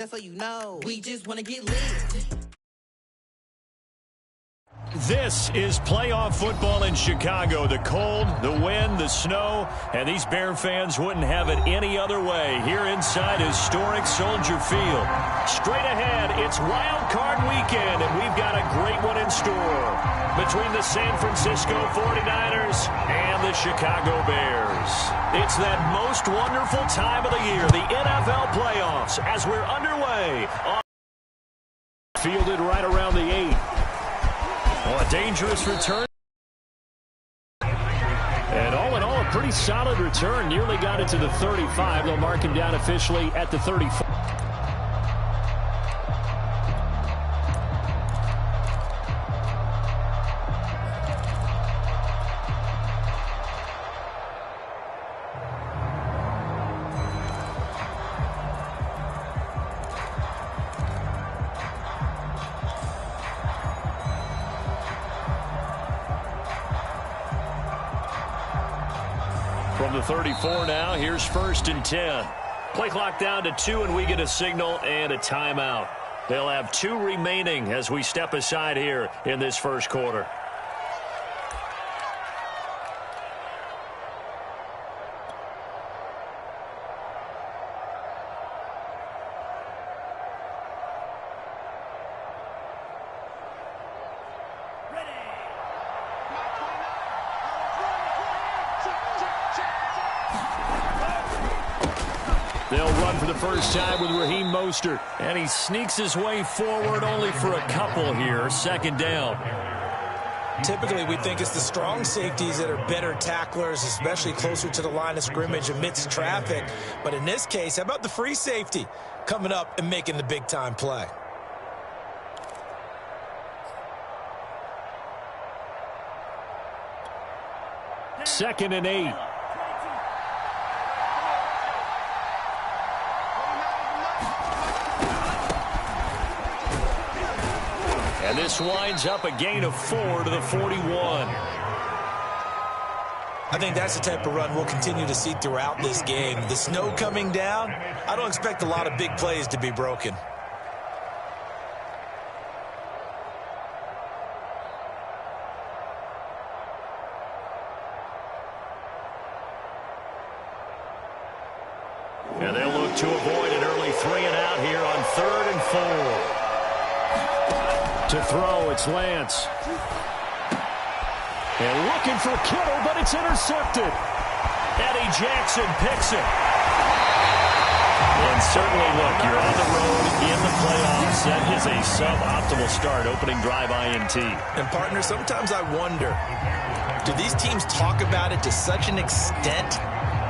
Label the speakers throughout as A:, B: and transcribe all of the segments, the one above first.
A: That's so you know, we just want to get lit.
B: This is playoff football in Chicago. The cold, the wind, the snow, and these Bear fans wouldn't have it any other way here inside historic Soldier Field. Straight ahead, it's Wild Card Weekend, and we've got a great one in store between the San Francisco 49ers and the Chicago Bears. It's that most wonderful time of the year, the NFL playoffs, as we're underway. Fielded right around the 8. Well, a dangerous return. And all in all, a pretty solid return. Nearly got it to the 35. They'll mark him down officially at the 34. From the 34 now, here's 1st and 10. Play clock down to 2, and we get a signal and a timeout. They'll have 2 remaining as we step aside here in this first quarter. They'll run for the first time with Raheem Mostert. And he sneaks his way forward only for a couple here. 2nd down.
C: Typically, we think it's the strong safeties that are better tacklers, especially closer to the line of scrimmage amidst traffic. But in this case, how about the free safety coming up and making the big-time play?
B: Second and 8. And this winds up a gain of 4 to the 41.
C: I think that's the type of run we'll continue to see throughout this game. The snow coming down, I don't expect a lot of big plays to be broken.
B: And they'll look to avoid an early 3-and-out here on 3rd and 4. To throw, it's Lance. And looking for Kittle, but it's intercepted. Eddie Jackson picks it. And certainly, look, you're on the road in the playoffs. That is a suboptimal start, opening drive INT.
C: And, partner, sometimes I wonder, do these teams talk about it to such an extent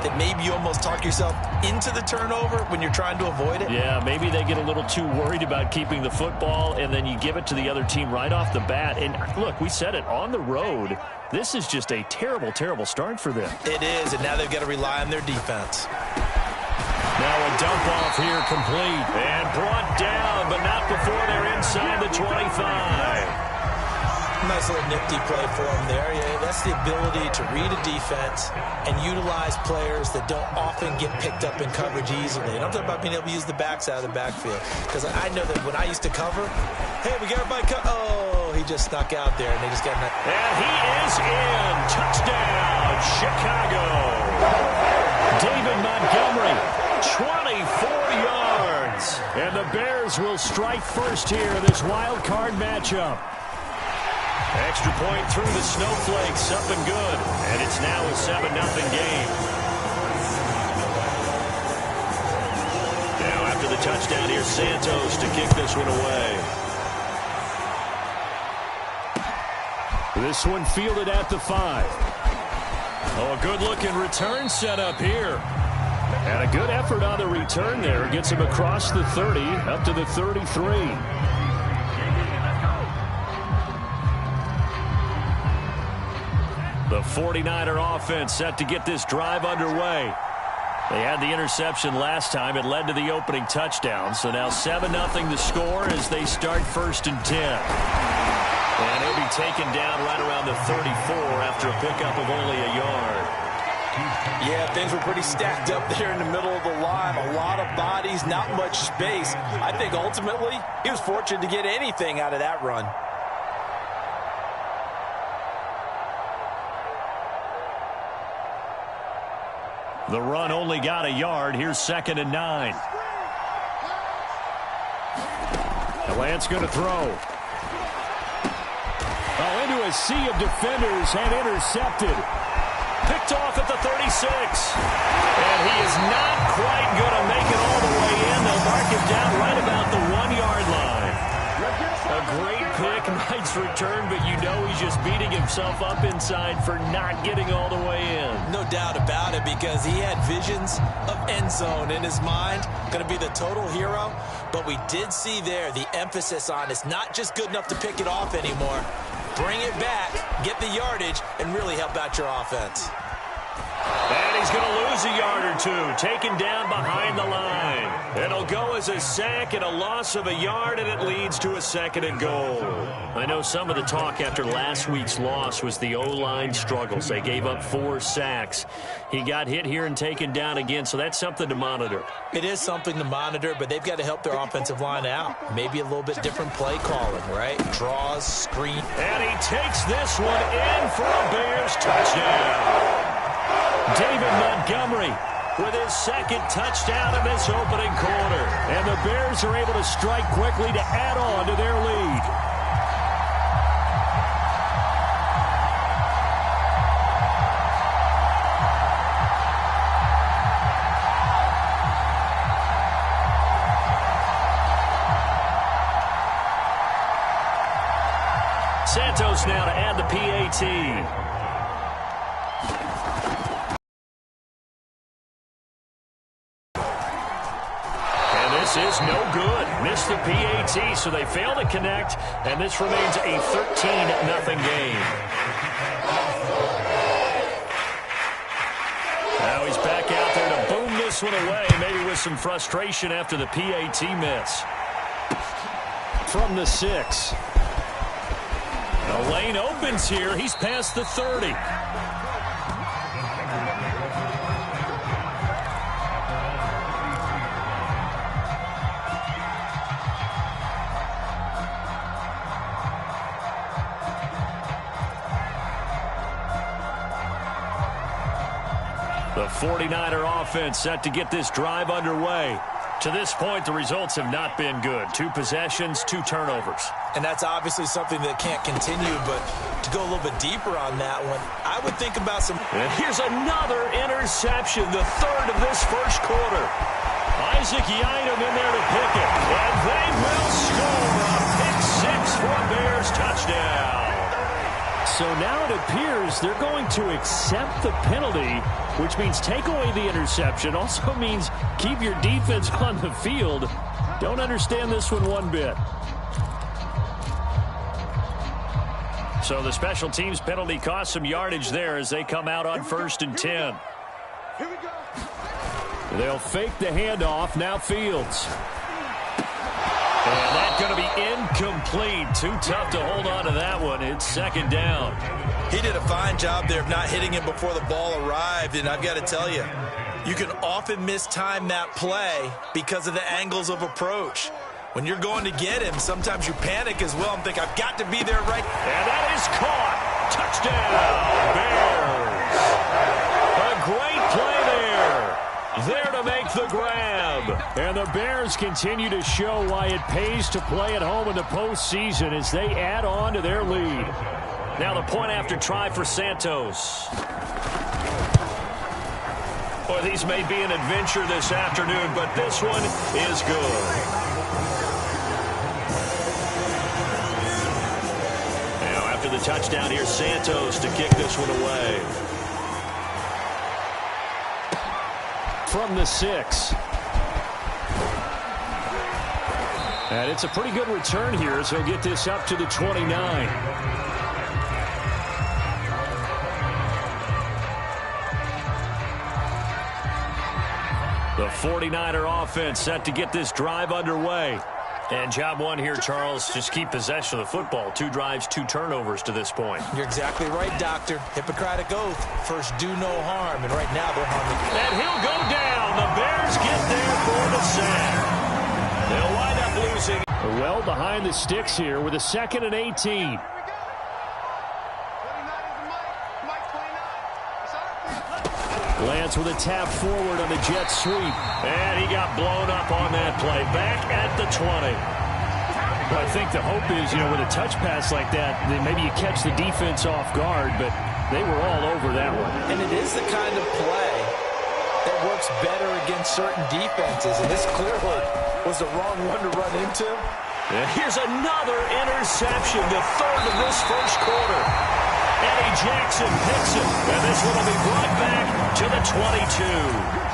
C: that maybe you almost talk yourself into the turnover when you're trying to avoid it?
B: Yeah, maybe they get a little too worried about keeping the football, and then you give it to the other team right off the bat. And, look, we said it, on the road, this is just a terrible, terrible start for them.
C: It is, and now they've got to rely on their defense.
B: Now a dump-off here complete. And brought down, but not before they're inside the 25.
C: Nice little nifty play for him there. Yeah, that's the ability to read a defense and utilize players that don't often get picked up in coverage easily. And I'm talking about being able to use the backs out of the backfield. Because I know that when I used to cover, hey, we got everybody oh, he just snuck out there, and they just got that.
B: And he is in. Touchdown, Chicago. David Montgomery, 24 yards. And the Bears will strike first here in this wild card matchup. Extra point through the snowflakes, up and good. And it's now a 7-0 game. Now after the touchdown, here's Santos to kick this one away. This one fielded at the 5. Oh, a good-looking return set up here. And a good effort on the return there. Gets him across the 30, up to the 33. The 49er offense set to get this drive underway. They had the interception last time. It led to the opening touchdown. So now 7-0 the score as they start 1st and 10. And he'll be taken down right around the 34 after a pickup of only a yard.
C: Yeah, things were pretty stacked up there in the middle of the line. A lot of bodies, not much space. I think ultimately he was fortunate to get anything out of that run.
B: The run only got a yard. Here's 2nd and 9. Lance going to throw. Oh, into a sea of defenders and intercepted. Picked off at the 36. And he is not quite going to make it all the way in. They'll mark him down right about the 1-yard line. A great pick, nice return, but you know he's just beating himself up inside for not getting all the way in.
C: No doubt about it, because he had visions of end zone in his mind. Going to be the total hero. But we did see there the emphasis on it's not just good enough to pick it off anymore. Bring it back, get the yardage, and really help out your offense.
B: And he's going to lose a yard or two, taken down behind the line. It'll go as a sack and a loss of a yard, and it leads to a 2nd and goal. I know some of the talk after last week's loss was the O-line struggles. They gave up 4 sacks. He got hit here and taken down again, so that's something to monitor.
C: It is something to monitor, but they've got to help their offensive line out. Maybe a little bit different play calling, right? Draws, screen.
B: And he takes this one in for a Bears touchdown. David Montgomery with his 2nd touchdown in this opening quarter. And the Bears are able to strike quickly to add on to their lead. Santos now to add the PAT. This is no good. Missed the PAT, so they fail to connect, and this remains a 13-0 game. Now he's back out there to boom this one away, maybe with some frustration after the PAT miss. From the 6. The lane opens here. He's past the 30. The 49er offense set to get this drive underway. To this point, the results have not been good. 2 possessions, 2 turnovers.
C: And that's obviously something that can't continue, but to go a little bit deeper on that one, I would think about some...
B: And here's another interception, the 3rd of this first quarter. Isaac Yiadom in there to pick it, and they will score a pick 6 for a Bears touchdown. So now it appears they're going to accept the penalty, which means take away the interception. Also means keep your defense on the field. Don't understand this one bit. So the special teams penalty cost some yardage there as they come out on 1st and 10.
D: Here we go.
B: They'll fake the handoff. Now Fields. And that's going to be incomplete. Too tough to hold on to that one. It's 2nd down.
C: He did a fine job there of not hitting him before the ball arrived, and I've got to tell you, you can often mistime that play because of the angles of approach. When you're going to get him, sometimes you panic as well and think, I've got to be there right.
B: And that is caught. Touchdown, Bears. A great play there. There to make the grab. And the Bears continue to show why it pays to play at home in the postseason as they add on to their lead. Now the point after try for Santos. Boy, these may be an adventure this afternoon, but this one is good. Now after the touchdown, here's Santos to kick this one away. From the 6. And it's a pretty good return here as he'll get this up to the 29. The 49er offense set to get this drive underway. And job one here, Charles, just keep possession of the football. 2 drives, 2 turnovers to this point.
C: You're exactly right, Doctor. Hippocratic oath. First, do no harm. And right now, they're harming.
B: And he'll go down. The Bears get there for the sack. They'll wind up losing. Well behind the sticks here with a 2nd and 18. Lance with a tap forward on the jet sweep. And he got blown up on that play. Back at the 20. Well, I think the hope is, with a touch pass like that, then maybe you catch the defense off guard, but they were all over that one.
C: And it is the kind of play that works better against certain defenses, and this clearly was the wrong one to run into.
B: And here's another interception, the 3rd of this first quarter. Eddie Jackson picks it, and this one will be brought back to the 22.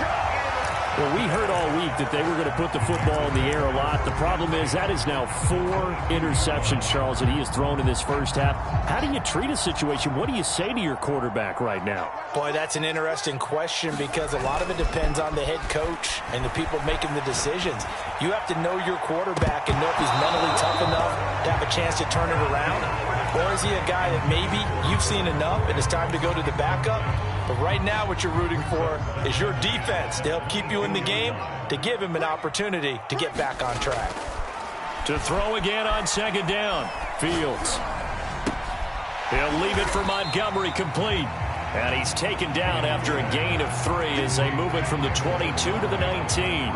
B: Well, we heard all week that they were going to put the football in the air a lot. The problem is that is now 4 interceptions, Charles, that he has thrown in this first half. How do you treat a situation? What do you say to your quarterback right now?
C: Boy, that's an interesting question because a lot of it depends on the head coach and the people making the decisions. You have to know your quarterback and know if he's mentally tough enough to have a chance to turn it around. Or is he a guy that maybe you've seen enough and it's time to go to the backup? But right now what you're rooting for is your defense to help keep you in the game, to give him an opportunity to get back on track.
B: To throw again on 2nd down. Fields. He'll leave it for Montgomery, complete. And he's taken down after a gain of 3 as they move it from the 22 to the 19.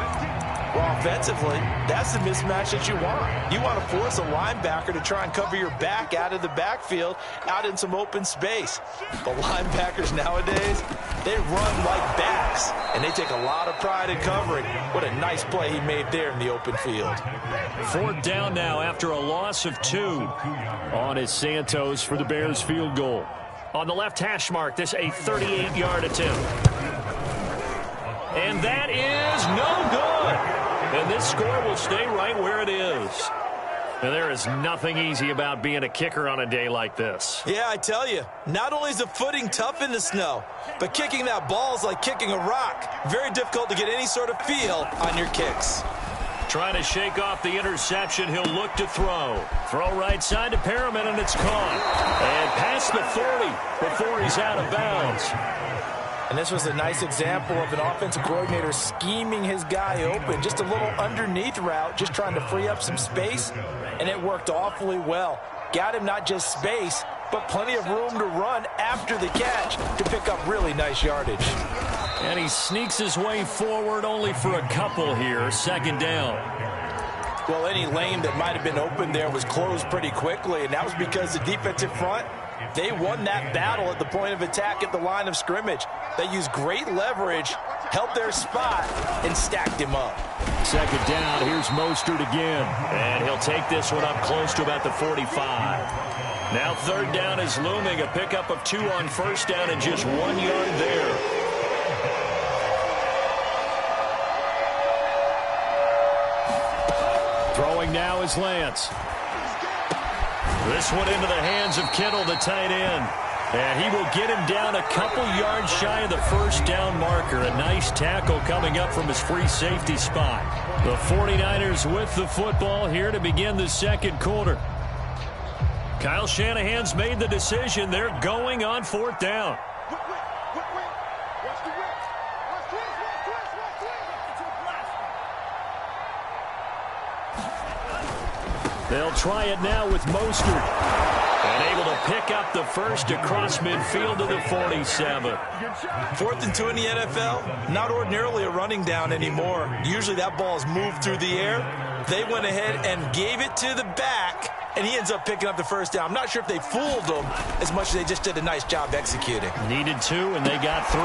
C: Well, offensively, that's the mismatch that you want. You want to force a linebacker to try and cover your back out of the backfield, out in some open space. But linebackers nowadays, they run like backs, and they take a lot of pride in covering. What a nice play he made there in the open field.
B: 4th down now after a loss of 2. On is Santos for the Bears field goal. On the left hash mark, this a 38-yard attempt. And that is no good. And this score will stay right where it is. And there is nothing easy about being a kicker on a day like this.
C: Yeah, I tell you, not only is the footing tough in the snow, but kicking that ball is like kicking a rock. Very difficult to get any sort of feel on your kicks.
B: Trying to shake off the interception, he'll look to throw. Throw right side to Perriman, and it's caught. And past the 40 before he's out of bounds.
C: And this was a nice example of an offensive coordinator scheming his guy open. Just a little underneath route, just trying to free up some space, and it worked awfully well. Got him not just space, but plenty of room to run after the catch to pick up really nice yardage.
B: And he sneaks his way forward only for a couple here. 2nd down.
C: Well, any lane that might have been open there was closed pretty quickly, and that was because the defensive front, they won that battle at the point of attack at the line of scrimmage. They used great leverage, held their spot, and stacked him up.
B: 2nd down, here's Mostert again. And he'll take this one up close to about the 45. Now 3rd down is looming, a pickup of 2 on 1st down and just 1 yard there. Throwing now is Lance. This one into the hands of Kittle, the tight end. And he will get him down a couple yards shy of the 1st down marker. A nice tackle coming up from his free safety spot. The 49ers with the football here to begin the 2nd quarter. Kyle Shanahan's made the decision. They're going on 4th down. They'll try it now with Mostert. And able to pick up the first across midfield to the 47.
C: 4th and 2 in the NFL, not ordinarily a running down anymore. Usually that ball is moved through the air. They went ahead and gave it to the back, and he ends up picking up the 1st down. I'm not sure if they fooled him as much as they just did a nice job executing.
B: Needed 2, and they got 3.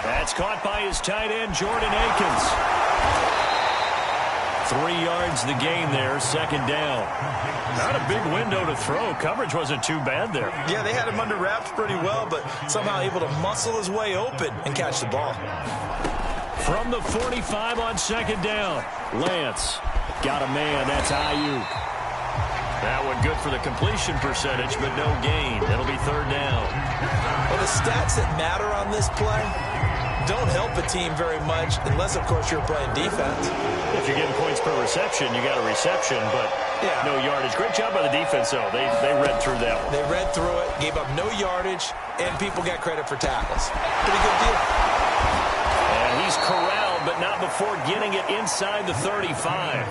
B: That's caught by his tight end, Jordan Akins. 3 yards the gain there, 2nd down. Not a big window to throw. Coverage wasn't too bad there.
C: Yeah, they had him under wraps pretty well, but somehow able to muscle his way open and catch the ball.
B: From the 45 on 2nd down, Lance got a man. That's Ayuk. That one good for the completion percentage, but no gain. It'll be 3rd down.
C: Well, the stats that matter on this play, don't help a team very much unless, of course, you're playing defense.
B: If you're getting points per reception, you got a reception, but no yardage. Great job by the defense, though. They read through that one.
C: They read through it, gave up no yardage, and people got credit for tackles. Pretty good deal.
B: And he's corralled, but not before getting it inside the 35.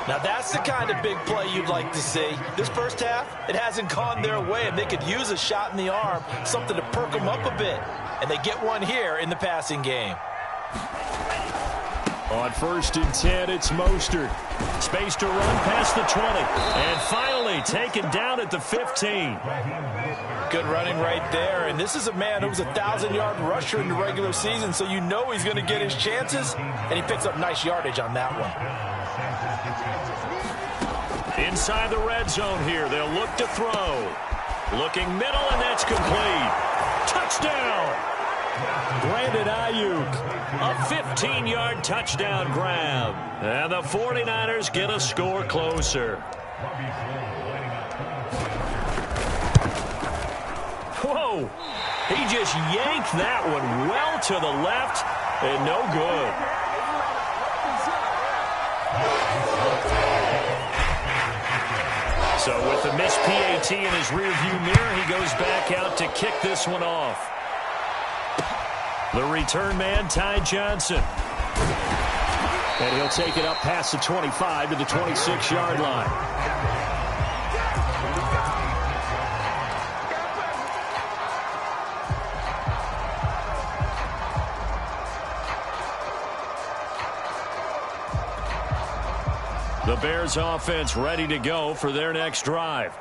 C: Now, that's the kind of big play you'd like to see. This first half, it hasn't gone their way, and they could use a shot in the arm, something to perk them up a bit. And they get one here in the passing game.
B: On 1st and 10, it's Mostert. Space to run past the 20. And finally taken down at the 15.
C: Good running right there. And this is a man who was a 1,000-yard rusher in the regular season, so you know he's going to get his chances. And he picks up nice yardage on that one.
B: Inside the red zone here, they'll look to throw. Looking middle, and that's complete. Touchdown! Brandon Ayuk, a 15-yard touchdown grab. And the 49ers get a score closer. Whoa! He just yanked that one well to the left, and no good. So with the missed PAT in his rearview mirror, he goes back out to kick this one off. The return man, Ty Johnson. And he'll take it up past the 25 to the 26-yard line. The Bears offense ready to go for their next drive.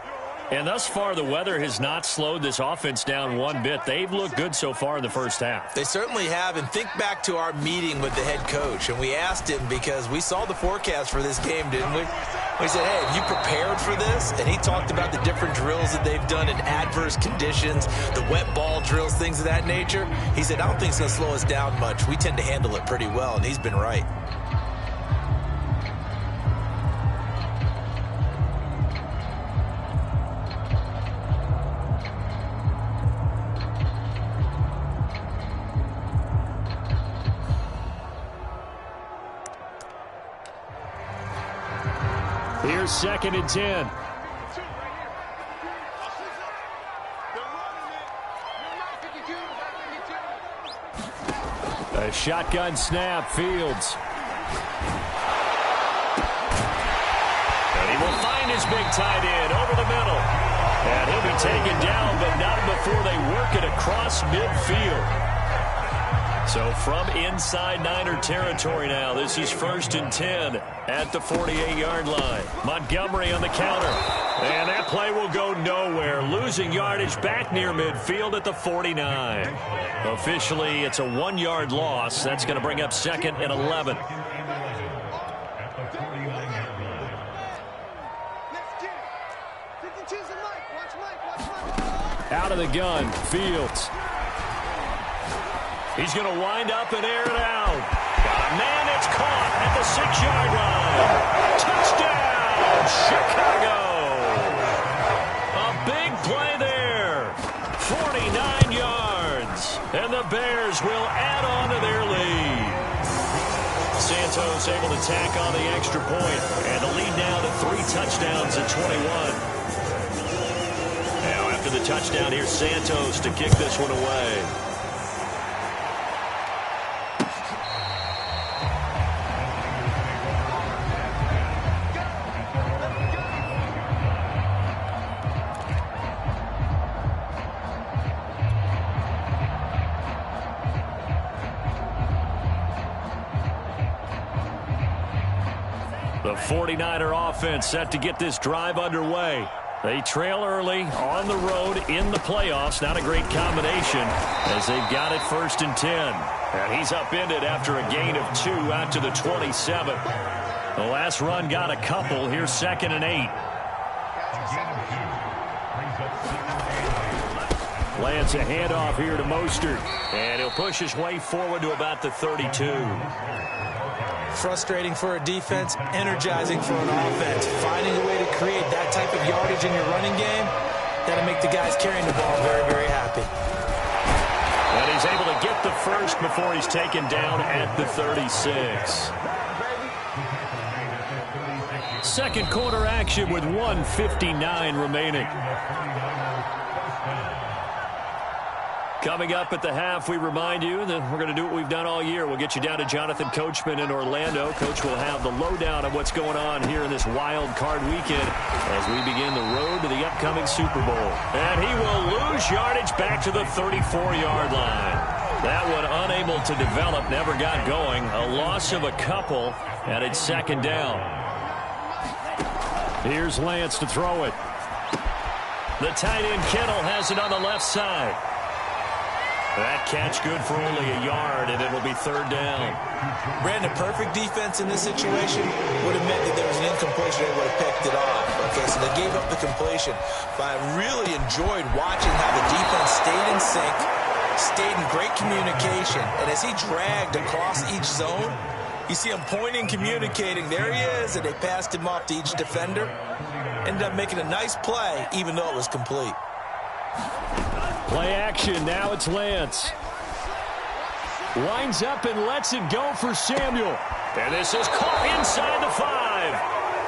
B: And thus far, the weather has not slowed this offense down one bit. They've looked good so far in the first half.
C: They certainly have. And think back to our meeting with the head coach. And we asked him because we saw the forecast for this game, didn't we? We said, hey, have you prepared for this? And he talked about the different drills that they've done in adverse conditions, the wet ball drills, things of that nature. He said, I don't think it's going to slow us down much. We tend to handle it pretty well, and he's been right.
B: Here's 2nd and 10. A shotgun snap, Fields. And he will find his big tight end over the middle. And he'll be taken down, but not before they work it across midfield. So from inside Niner territory now, this is 1st and 10 at the 48-yard line. Montgomery on the counter. And that play will go nowhere. Losing yardage back near midfield at the 49. Officially, it's a 1-yard loss. That's going to bring up 2nd and 11. Out of the gun, Fields. He's going to wind up and air it out. Got a man that's caught at the 6-yard line. Touchdown, Chicago. A big play there. 49 yards. And the Bears will add on to their lead. Santos able to tack on the extra point. And the lead now to 3 touchdowns at 21. Now after the touchdown, here's Santos to kick this one away. The 49er offense set to get this drive underway. They trail early on the road in the playoffs. Not a great combination as they've got it 1st and 10. And he's upended after a gain of 2 out to the 27. The last run got a couple. Here's 2nd and 8. Lands a handoff here to Mostert. And he'll push his way forward to about the 32.
C: Frustrating for a defense, energizing for an offense. Finding a way to create that type of yardage in your running game, that'll make the guys carrying the ball very, very happy.
B: And he's able to get the first before he's taken down at the 36. Second quarter action with 1:59 remaining. Coming up at the half, we remind you that we're going to do what we've done all year. We'll get you down to Jonathan Coachman in Orlando. Coach will have the lowdown of what's going on here in this wild card weekend as we begin the road to the upcoming Super Bowl. And he will lose yardage back to the 34-yard line. That one unable to develop, never got going. A loss of a couple, and it's second down. Here's Lance to throw it. The tight end Kittle has it on the left side. That catch good for only a yard, and it'll be third down.
C: Brandon, perfect defense in this situation would have meant that there was an incompletion. They would have picked it off. Okay, so they gave up the completion. But I really enjoyed watching how the defense stayed in sync, stayed in great communication. And as he dragged across each zone, you see him pointing, communicating. There he is, and they passed him off to each defender. Ended up making a nice play, even though it was complete.
B: Play action. Now it's Lance. Winds up and lets it go for Samuel. And this is caught inside the 5.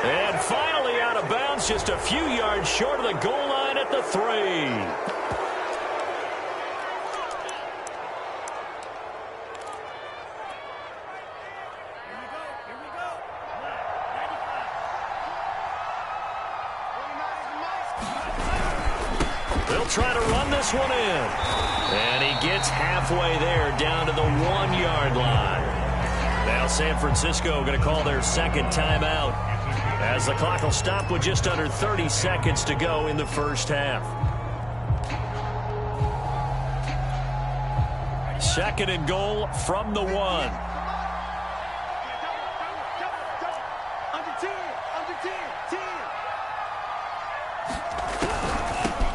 B: And finally out of bounds, just a few yards short of the goal line at the 3. They'll try to run this one in. And he gets halfway there down to the 1-yard line. Now San Francisco going to call their second timeout as the clock will stop with just under 30 seconds to go in the first half. Second and goal from the 1.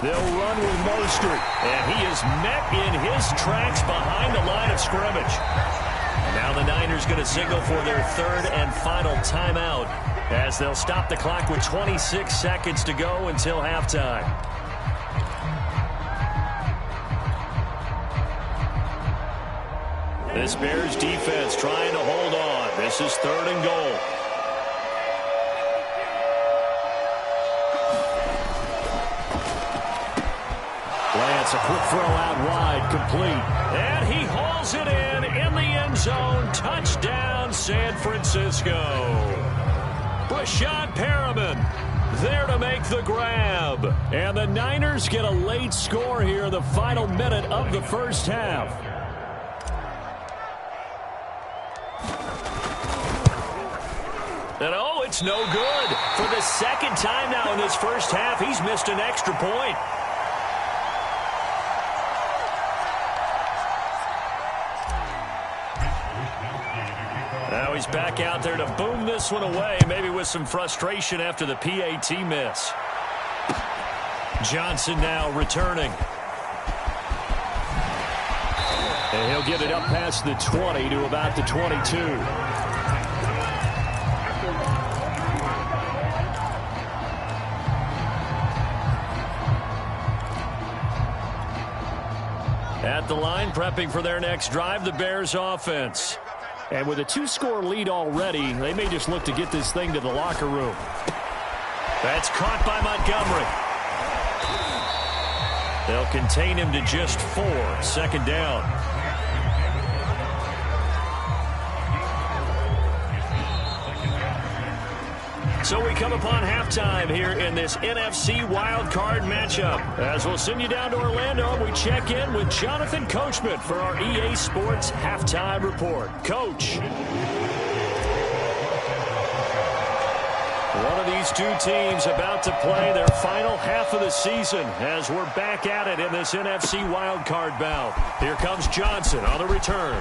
B: They'll run with Mostert, and he is met in his tracks behind the line of scrimmage. Now the Niners going to signal for their third and final timeout as they'll stop the clock with 26 seconds to go until halftime. This Bears defense trying to hold on. This is third and goal. Lance, a quick throw out wide, complete. And he hauls it in the end zone. Touchdown, San Francisco. Brashad Perriman there to make the grab. And the Niners get a late score here in the final minute of the first half. And oh, it's no good. For the second time now in this first half, he's missed an extra point. Now he's back out there to boom this one away, maybe with some frustration after the PAT miss. Johnson now returning. And he'll get it up past the 20 to about the 22. At the line, prepping for their next drive, the Bears offense. And with a 2-score lead already, they may just look to get this thing to the locker room. That's caught by Montgomery. They'll contain him to just 4. Second down. So we come upon halftime here in this NFC wildcard matchup. As we'll send you down to Orlando, we check in with Jonathan Coachman for our EA Sports Halftime Report. Coach. One of these two teams about to play their final half of the season as we're back at it in this NFC wildcard bout. Here comes Johnson on the return.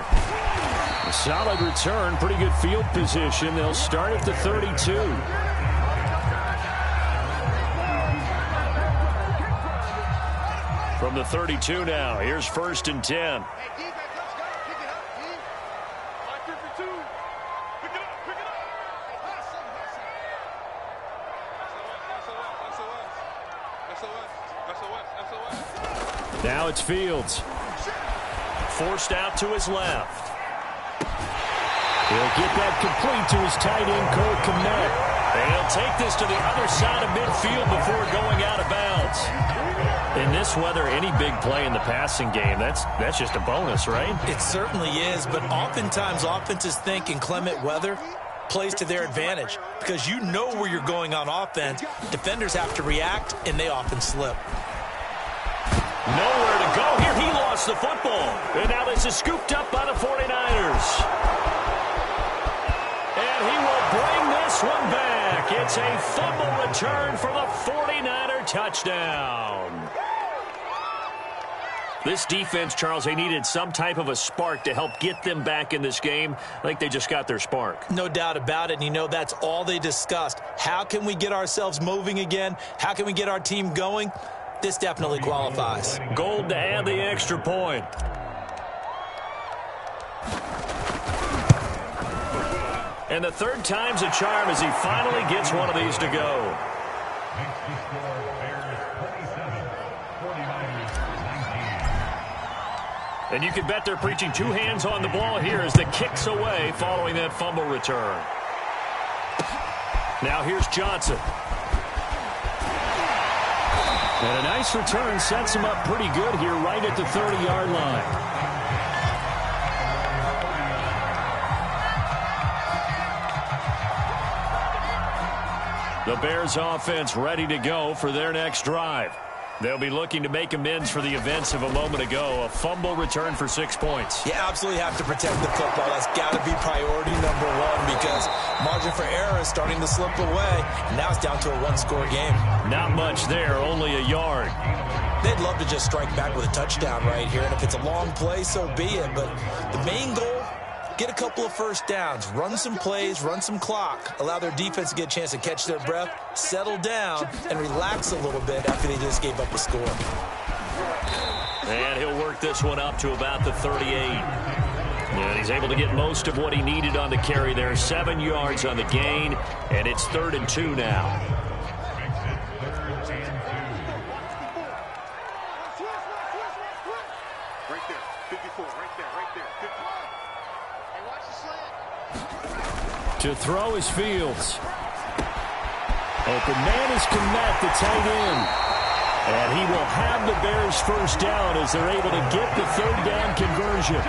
B: A solid return, pretty good field position. They'll start at the 32. From the 32 now, here's first and 10. Now it's Fields. forced out to his left.
D: He'll get that complete to his tight end, Cole Kmet.
B: And he'll take this to the other side of midfield before going out of bounds. In this weather, any big play in the passing game, that's just a bonus, right?
C: It certainly is, but oftentimes offenses think in clement weather plays to their advantage because you know where you're going on offense. Defenders have to react, and they often slip.
B: Nowhere to go here. He lost the football. And now this is scooped up by the 49ers. And he will bring this one back. It's a fumble return for the 49er touchdown. This defense, Charles, they needed some type of a spark to help get them back in this game. I think they just got their spark.
C: No doubt about it. And, you know, that's all they discussed. How can we get ourselves moving again? How can we get our team going? This definitely qualifies.
B: Gold to add the extra point. And the third time's a charm as he finally gets one of these to go. And you can bet they're preaching two hands on the ball here as the kick's away following that fumble return. Now here's Johnson.
D: And a nice return sets him up pretty good here right at the 30-yard line.
B: The Bears offense ready to go for their next drive. They'll be looking to make amends for the events of a moment ago. A fumble return for 6 points.
C: You absolutely have to protect the football. That's got to be priority number one because margin for error is starting to slip away. And now it's down to a one-score game.
B: Not much there, only a yard.
C: They'd love to just strike back with a touchdown right here. And if it's a long play, so be it. But the main goal, get a couple of first downs, run some plays, run some clock, allow their defense to get a chance to catch their breath, settle down, and relax a little bit after they just gave up a score.
B: And he'll work this one up to about the 38. And he's able to get most of what he needed on the carry there. 7 yards on the gain, and it's 3rd and 2 now.
E: Right there, 54, right there, 54.
D: To throw is Fields. Open man is Kmet, the tight end. And he will have the Bears first down as they're able to get the 3rd down conversion.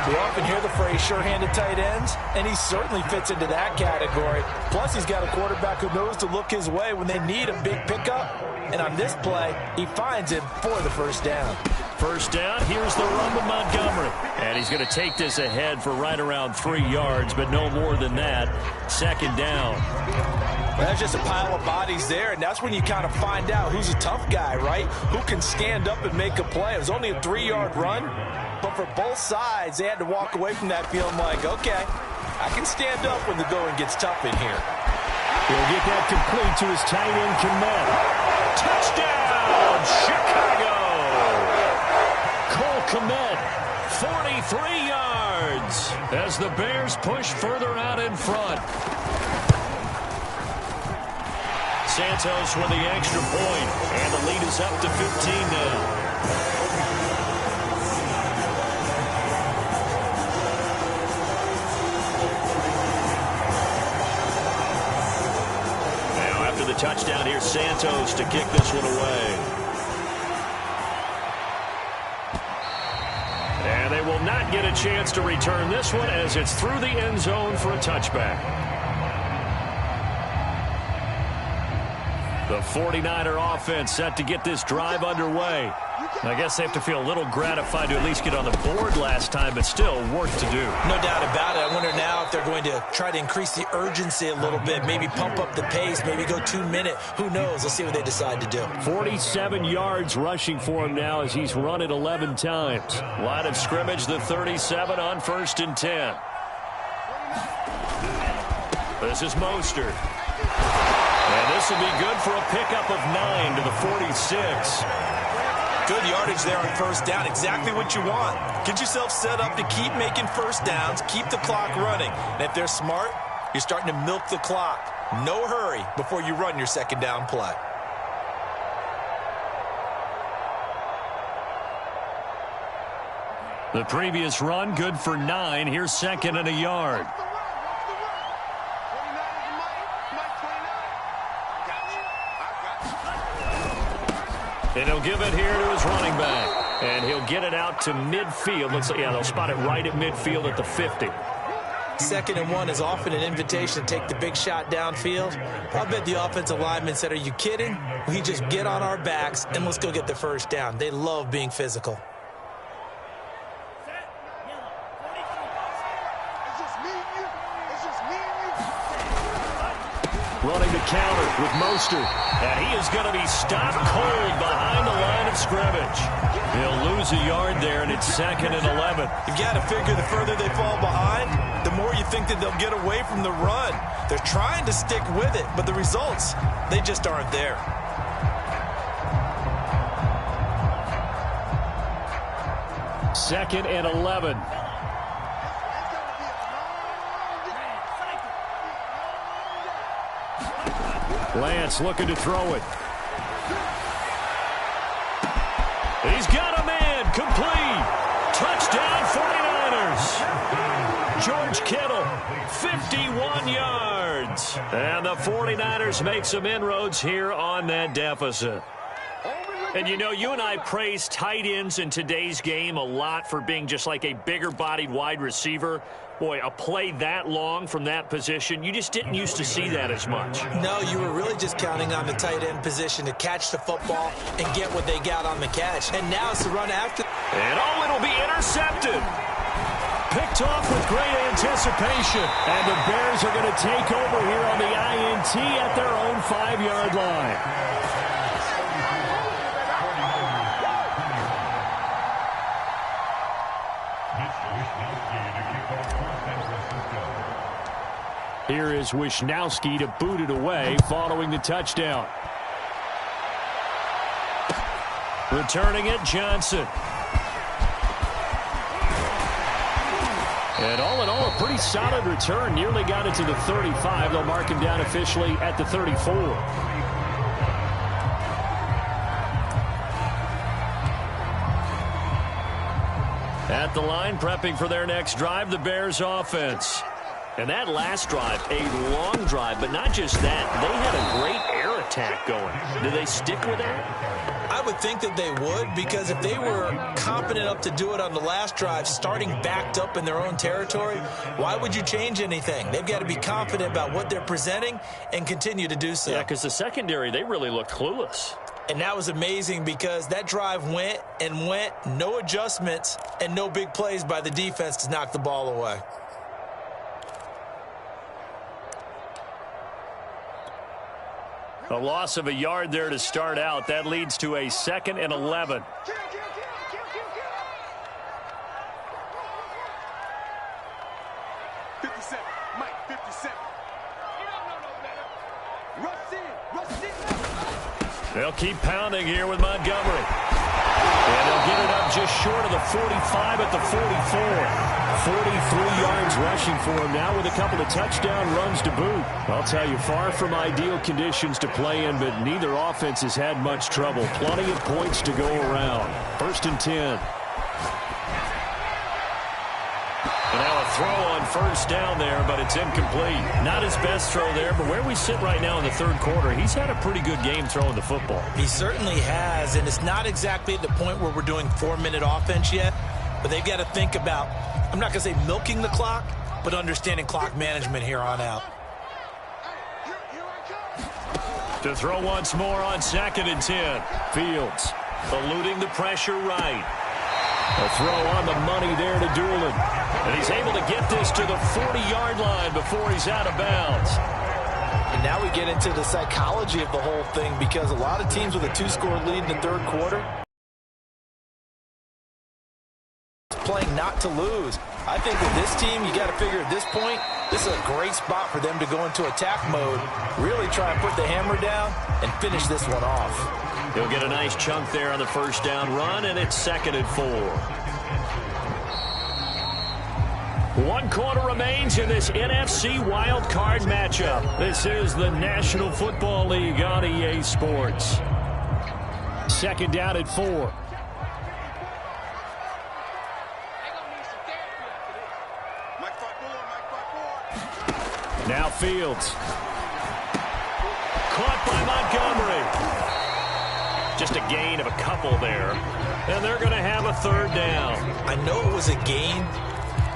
C: We often hear the phrase sure-handed tight ends, and he certainly fits into that category. Plus, he's got a quarterback who knows to look his way when they need a big pickup. And on this play, he finds him for the first down.
B: First down, here's the run with Montgomery. And he's going to take this ahead for right around 3 yards, but no more than that. 2nd down.
C: Well, that's just a pile of bodies there, and that's when you kind of find out who's a tough guy, right? Who can stand up and make a play. It was only a 3-yard run, but for both sides, they had to walk away from that feeling like, okay, I can stand up when the going gets tough in here.
D: He'll get that complete to his tight end, Kmet.
B: Touchdown, Chicago! Cole Kmet, 43 yards as the Bears push further out in front. Santos with the extra point, and the lead is up to 15 now. Now after the touchdown, here's Santos to kick this one away. And they will not get a chance to return this one as it's through the end zone for a touchback. The 49er offense set to get this drive underway. I guess they have to feel a little gratified to at least get on the board last time, but still work to do.
C: No doubt about it. I wonder now if they're going to try to increase the urgency a little bit, maybe pump up the pace, maybe go 2-minute. Who knows? Let's see what they decide to do.
D: 47 yards rushing for him now as he's run it 11 times.
B: Line of scrimmage, the 37 on 1st and 10. This is Mostert. And this will be good for a pickup of 9 to the 46.
C: Good yardage there on first down. Exactly what you want. Get yourself set up to keep making first downs, keep the clock running. And if they're smart, you're starting to milk the clock. No hurry before you run your 2nd down play.
B: The previous run, good for 9. Here's second and a yard. And he'll give it here to his running back. And he'll get it out to midfield. They'll spot it right at midfield at the 50.
C: 2nd and 1 is often an invitation to take the big shot downfield. I bet the offensive lineman said, are you kidding? We just get on our backs and let's go get the first down. They love being physical.
B: Running the counter with Mostert. And he is going to be stopped cold behind the line of scrimmage. He'll lose a yard there, and it's 2nd and 11.
C: You've got to figure the further they fall behind, the more you think that they'll get away from the run. They're trying to stick with it, but the results, they just aren't there.
B: Second and 11. Lance looking to throw it. He's got a man. Complete. Touchdown 49ers. George Kittle, 51 yards. And the 49ers make some inroads here on that deficit. And, you know, you and I praise tight ends in today's game a lot for being just like a bigger-bodied wide receiver. Boy, a play that long from that position, you just didn't used to see that as much.
C: No, you were really just counting on the tight end position to catch the football and get what they got on the catch. And now it's the run after.
B: And, oh, it'll be intercepted. Picked off with great anticipation. And the Bears are going to take over here on the INT at their own 5-yard line. Here is Wisnowski to boot it away following the touchdown. Returning it, Johnson. And all in all, a pretty solid return. Nearly got it to the 35. They'll mark him down officially at the 34. At the line, prepping for their next drive, the Bears offense. And that last drive, a long drive, but not just that. They had a great air attack going. Do they stick with that?
C: I would think that they would, because if they were competent enough to do it on the last drive, starting backed up in their own territory, why would you change anything? They've got to be confident about what they're presenting and continue to do so.
B: Yeah, because the secondary, they really looked clueless.
C: And that was amazing because that drive went and went, no adjustments, and no big plays by the defense to knock the ball away.
B: A loss of a yard there to start out. That leads to a 2nd and 11. They'll keep pounding here with Montgomery. And they'll get it up just short of the 45 at the 44. 43 yards rushing for him now with a couple of touchdown runs to boot. I'll tell you, far from ideal conditions to play in, but neither offense has had much trouble. Plenty of points to go around. 1st and 10. And now a throw on 1st down there, but it's incomplete. Not his best throw there, but where we sit right now in the 3rd quarter, he's had a pretty good game throwing the football.
C: He certainly has, and it's not exactly at the point where we're doing 4-minute offense yet, but they've got to think about, I'm not going to say milking the clock, but understanding clock management here on out.
B: To throw once more on 2nd and 10. Fields eluding the pressure right. A throw on the money there to Doolin. And he's able to get this to the 40-yard line before he's out of bounds.
C: And now we get into the psychology of the whole thing, because a lot of teams with a 2-score lead in the 3rd quarter playing not to lose. I think with this team, you got to figure at this point, this is a great spot for them to go into attack mode, really try and put the hammer down and finish this one off.
B: He'll get a nice chunk there on the 1st down run, and it's 2nd and 4. 1 quarter remains in this NFC wild card matchup. This is the National Football League on EA Sports. 2nd down at 4.
D: Now Fields.
B: Caught by Montgomery. Just a gain of a couple there. And they're going to have a third down.
C: I know it was a gain,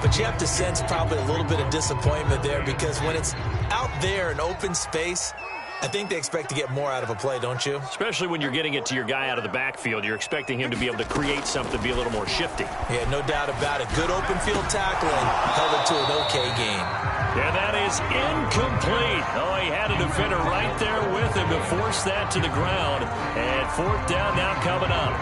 C: but you have to sense probably a little bit of disappointment there because when it's out there in open space, I think they expect to get more out of a play, don't you?
B: Especially when you're getting it to your guy out of the backfield. You're expecting him to be able to create something, be a little more shifty.
C: Yeah, no doubt about it. Good open field tackling held it to an okay gain.
B: And that is incomplete. Oh, he had a defender right there with him to force that to the ground. And fourth down now coming up.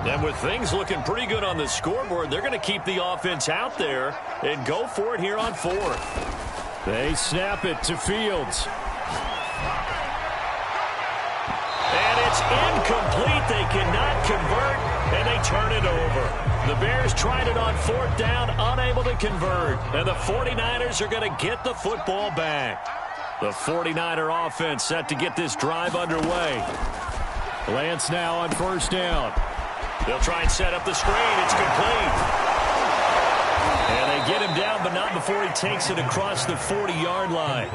B: And with things looking pretty good on the scoreboard, they're going to keep the offense out there and go for it here on fourth.
D: They snap it to Fields.
B: And it's incomplete. They cannot convert, and they turn it over. The Bears tried it on fourth down, unable to convert. And the 49ers are going to get the football back. The 49er offense set to get this drive underway.
D: Lance now on first down.
B: They'll try and set up the screen. It's complete. And they get him down, but not before he takes it across the 40-yard line.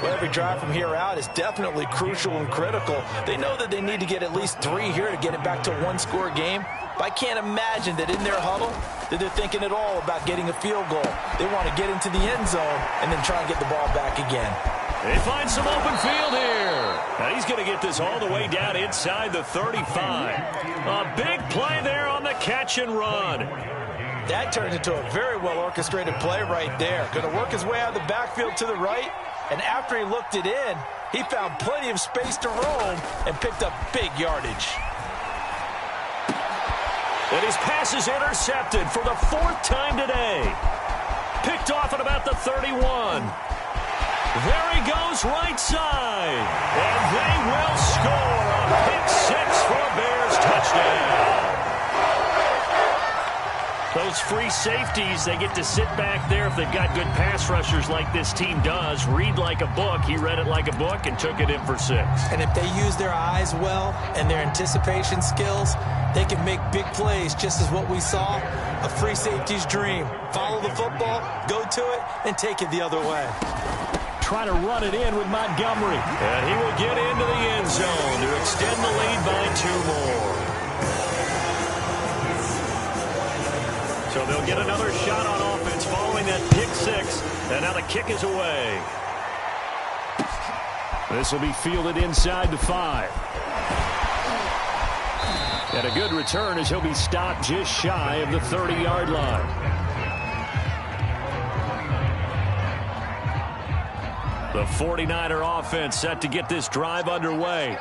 C: Well, every drive from here out is definitely crucial and critical. They know that they need to get at least 3 here to get it back to a one-score game. But I can't imagine that in their huddle that they're thinking at all about getting a field goal. They want to get into the end zone and then try and get the ball back again.
B: They find some open field here. Now he's going to get this all the way down inside the 35. A big play there on the catch and run.
C: That turned into a very well-orchestrated play right there. Going to work his way out of the backfield to the right. And after he looked it in, he found plenty of space to roam and picked up big yardage.
B: And his pass is intercepted for the 4th time today. Picked off at about the 31. There he goes right side. And they will score a pick 6 for a Bears touchdown. Those free safeties, they get to sit back there if they've got good pass rushers like this team does. Read like a book. He read it like a book and took it in for 6.
C: And if they use their eyes well and their anticipation skills, they can make big plays, just as what we saw. A free safety's dream. Follow the football, go to it, and take it the other way.
D: Try to run it in with Montgomery.
B: And he will get into the end zone to extend the lead by 2 more. So they'll get another shot on offense following that pick 6. And now the kick is away.
D: This will be fielded inside the 5. And a good return as he'll be stopped just shy of the 30-yard line. The 49er offense set to get this drive underway.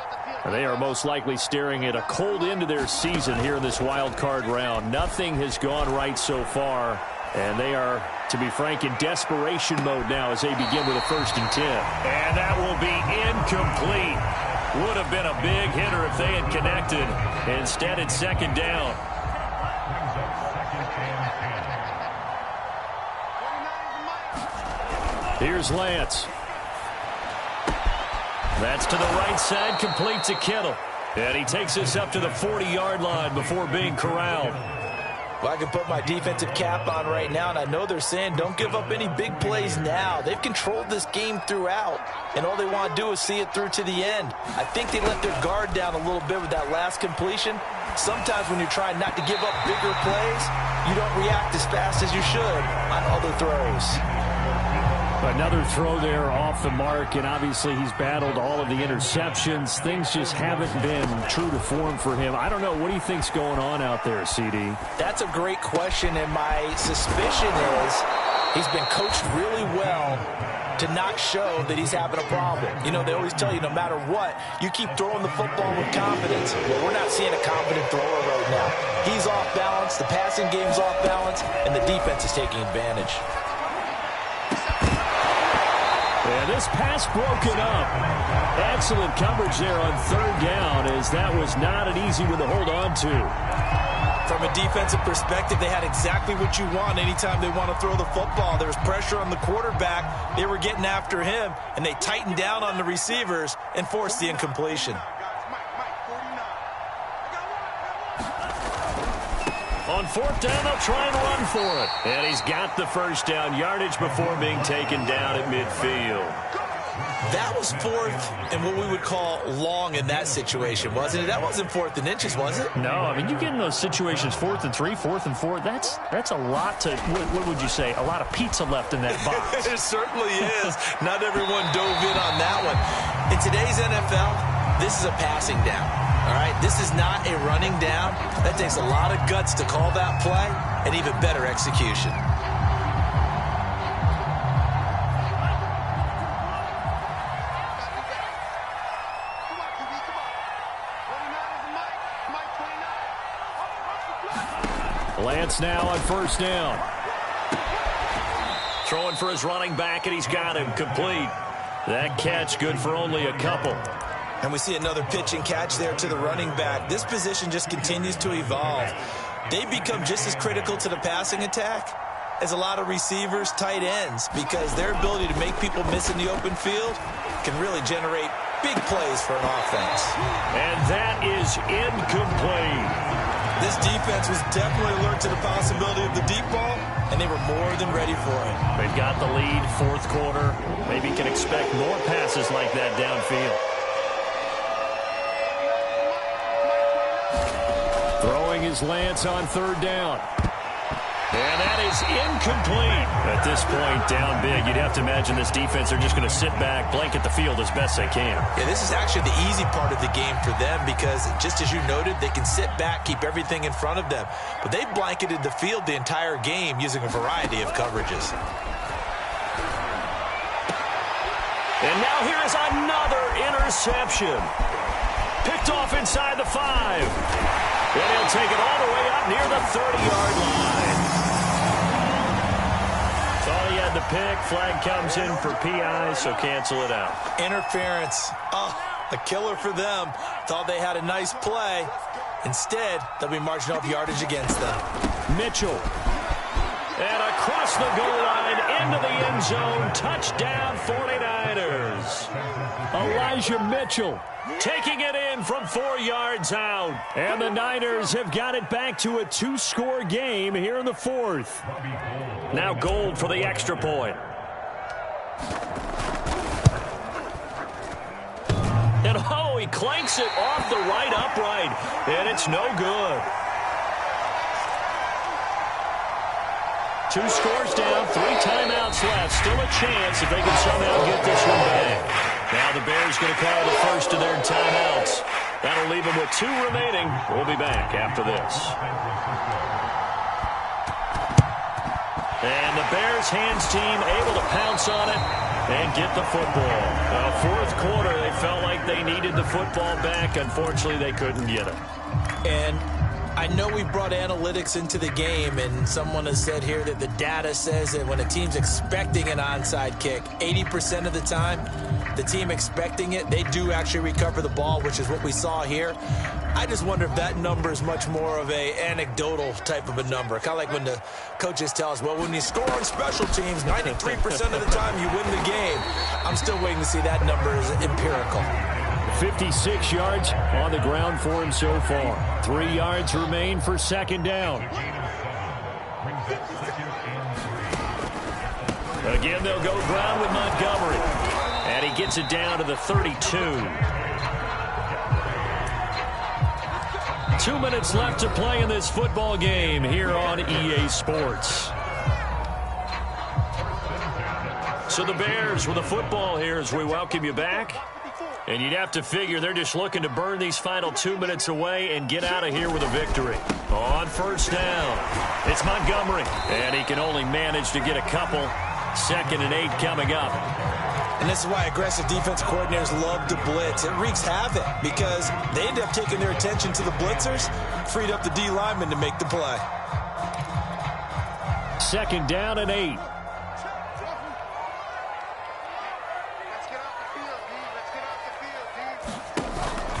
D: They are most likely staring at a cold end to their season here in this wild card round. Nothing has gone right so far, and they are, to be frank, in desperation mode now as they begin with a 1st and 10.
B: And that will be incomplete. Would have been a big hitter if they had connected. Instead, it's 2nd down.
D: Here's Lance.
B: That's to the right side, complete to Kittle. And he takes this up to the 40-yard line before being corralled.
C: Well, I can put my defensive cap on right now, and I know they're saying don't give up any big plays now. They've controlled this game throughout, and all they want to do is see it through to the end. I think they let their guard down a little bit with that last completion. Sometimes when you're trying not to give up bigger plays, you don't react as fast as you should on other throws.
D: Another throw there off the mark, and obviously he's battled all of the interceptions. Things just haven't been true to form for him. I don't know. What do you think's going on out there, CD?
C: That's a great question, and my suspicion is he's been coached really well to not show that he's having a problem. You know, they always tell you no matter what, you keep throwing the football with confidence. Well, we're not seeing a confident thrower right now. He's off balance, the passing game's off balance, and the defense is taking advantage.
D: And this pass broken up. Excellent coverage there on 3rd down, as that was not an easy one to hold on to.
C: From a defensive perspective, they had exactly what you want anytime they want to throw the football. There was pressure on the quarterback. They were getting after him, and they tightened down on the receivers and forced the incompletion.
B: On fourth down, they'll try and run for it. And he's got the first down yardage before being taken down at midfield.
C: That was fourth and what we would call long in that situation, wasn't it? That wasn't fourth and inches, was it?
B: No, I mean, you get in those situations, 4th and 3, 4th and 4, that's a lot to, what would you say, a lot of pizza left in that box.
C: It certainly is. Not everyone dove in on that one. In today's NFL, this is a passing down, all right? This is not a running down. That takes a lot of guts to call that play and even better execution.
B: Lance now on first down. Throwing for his running back, and he's got him complete. That catch good for only a couple.
C: And we see another pitch and catch there to the running back. This position just continues to evolve. They become just as critical to the passing attack as a lot of receivers, tight ends, because their ability to make people miss in the open field can really generate big plays for an offense.
B: And that is incomplete.
C: This defense was definitely alert to the possibility of the deep ball, and they were more than ready for it.
B: They've got the lead, fourth quarter. Maybe can expect more passes like that downfield. Throwing is Lance on third down. And that is incomplete. At this point, down big, you'd have to imagine this defense are just going to sit back, blanket the field as best they can.
C: Yeah, this is actually the easy part of the game for them because, just as you noted, they can sit back, keep everything in front of them. But they blanketed the field the entire game using a variety of coverages.
B: And now here is another interception. Picked off inside the 5. And he'll take it all the way up near the 30-yard line. Thought he had the pick. Flag comes in for PI, so cancel it out.
C: Interference. Oh, a killer for them. Thought they had a nice play. Instead, they'll be marching off yardage against them.
B: Mitchell. And across the goal line into the end zone. Touchdown 49ers. Elijah Mitchell taking it in from 4 yards out. And the Niners have got it back to a 2-score game here in the fourth. Now Gold for the extra point. And oh, he clanks it off the right upright. And it's no good. 2 scores down, 3 timeouts left. Still a chance if they can somehow get this one back. Now the Bears going to call the first of their timeouts. That'll leave them with 2 remaining. We'll be back after this. And the Bears hands team able to pounce on it and get the football. Fourth quarter, they felt like they needed the football back. Unfortunately, they couldn't get it.
C: And I know we brought analytics into the game, and someone has said here that the data says that when a team's expecting an onside kick, 80% of the time, the team expecting it, they do actually recover the ball, which is what we saw here. I just wonder if that number is much more of a anecdotal type of a number. Kind of like when the coaches tell us, well, when you score on special teams, 93% of the time you win the game. I'm still waiting to see that number is empirical.
B: 56 yards on the ground for him so far. 3 yards remain for second down. Again, they'll go ground with Montgomery. And he gets it down to the 32. 2 minutes left to play in this football game here on EA Sports. So the Bears with the football here as we welcome you back. And you'd have to figure they're just looking to burn these final 2 minutes away and get out of here with a victory. On first down, it's Montgomery. And he can only manage to get a couple. 2nd and 8 coming up.
C: And this is why aggressive defense coordinators love to blitz. It wreaks havoc because they end up taking their attention to the blitzers, freed up the D lineman to make the play.
B: 2nd down and 8.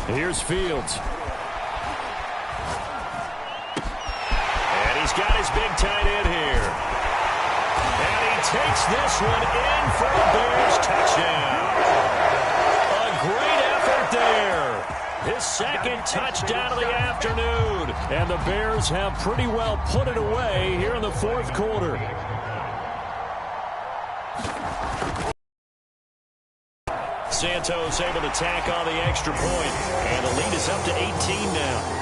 B: Here's Fields. he's got his big tight end here. And he takes this one in for a Bears touchdown. A great effort there. His second touchdown of the afternoon. And the Bears have pretty well put it away here in the fourth quarter. Santos able to tack on the extra point. And the lead is up to 18 now.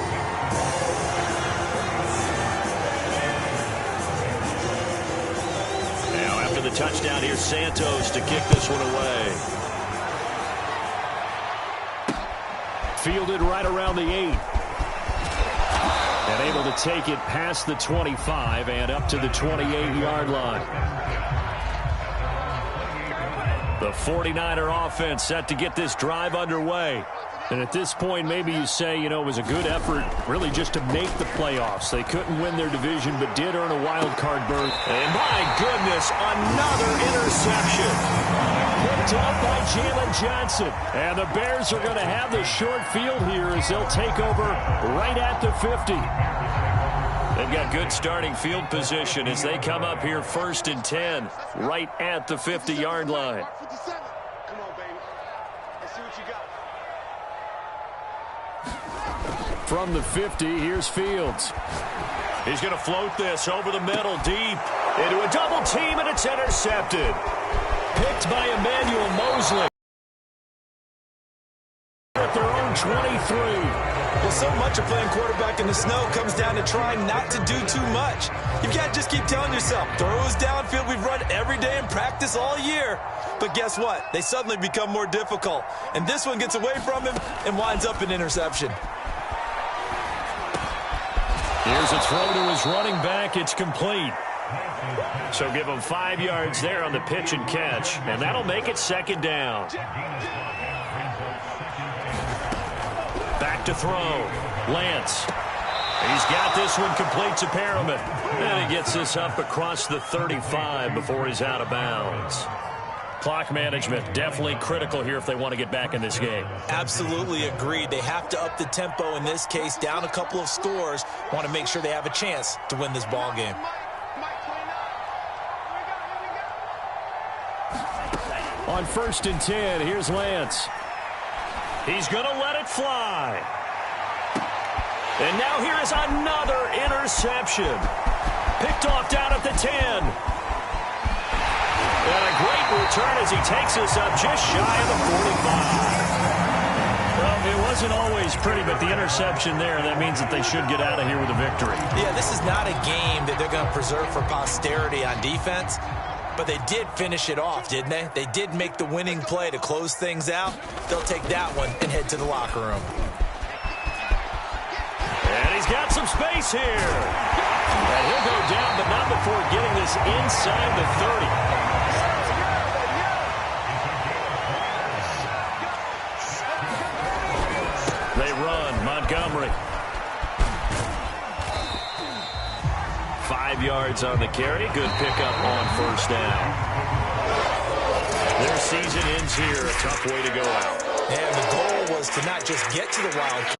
B: Now after the touchdown, here's Santos to kick this one away. Fielded right around the 8. And able to take it past the 25 and up to the 28-yard line. The 49er offense set to get this drive underway. And at this point, maybe you say, you know, it was a good effort really just to make the playoffs. They couldn't win their division, but did earn a wild card berth. And my goodness, another interception. Picked off by Jalen Johnson. And the Bears are going to have the short field here as they'll take over right at the 50. They've got good starting field position as they come up here 1st and 10, right at the 50-yard line.
E: Come on, baby. Let's see what you got.
B: From the 50, here's Fields. He's going to float this over the middle, deep, into a double team, and it's intercepted. Picked by Emmanuel Mosley at their own 23.
C: Well, so much of playing quarterback in the snow comes down to trying not to do too much. You've got to just keep telling yourself, throws downfield we've run every day in practice all year. But guess what? They suddenly become more difficult. And this one gets away from him and winds up an interception.
B: Here's a throw to his running back. It's complete. So give him 5 yards there on the pitch and catch. And that'll make it 2nd down. Back to throw. Lance. He's got this one complete to Perriman. And he gets this up across the 35 before he's out of bounds. Clock management definitely critical here if they want to get back in this game.
C: Absolutely agreed. They have to up the tempo in this case, down a couple of scores. Want to make sure they have a chance to win this ball game.
B: On 1st and 10, here's Lance. He's going to let it fly. And now here is another interception. Picked off down at the 10. And a great return as he takes us up just shy of the 45. Well, it wasn't always pretty, but the interception there, that means that they should get out of here with a victory.
C: Yeah, this is not a game that they're going to preserve for posterity on defense. But they did finish it off, didn't they? They did make the winning play to close things out. They'll take that one and head to the locker room.
B: And he's got some space here. And he'll go down, but not before getting this inside the 30. They run. Montgomery. 5 yards on the carry. Good pickup on 1st down. Their season ends here. A tough way to go out.
C: And the goal was to not just get to the wild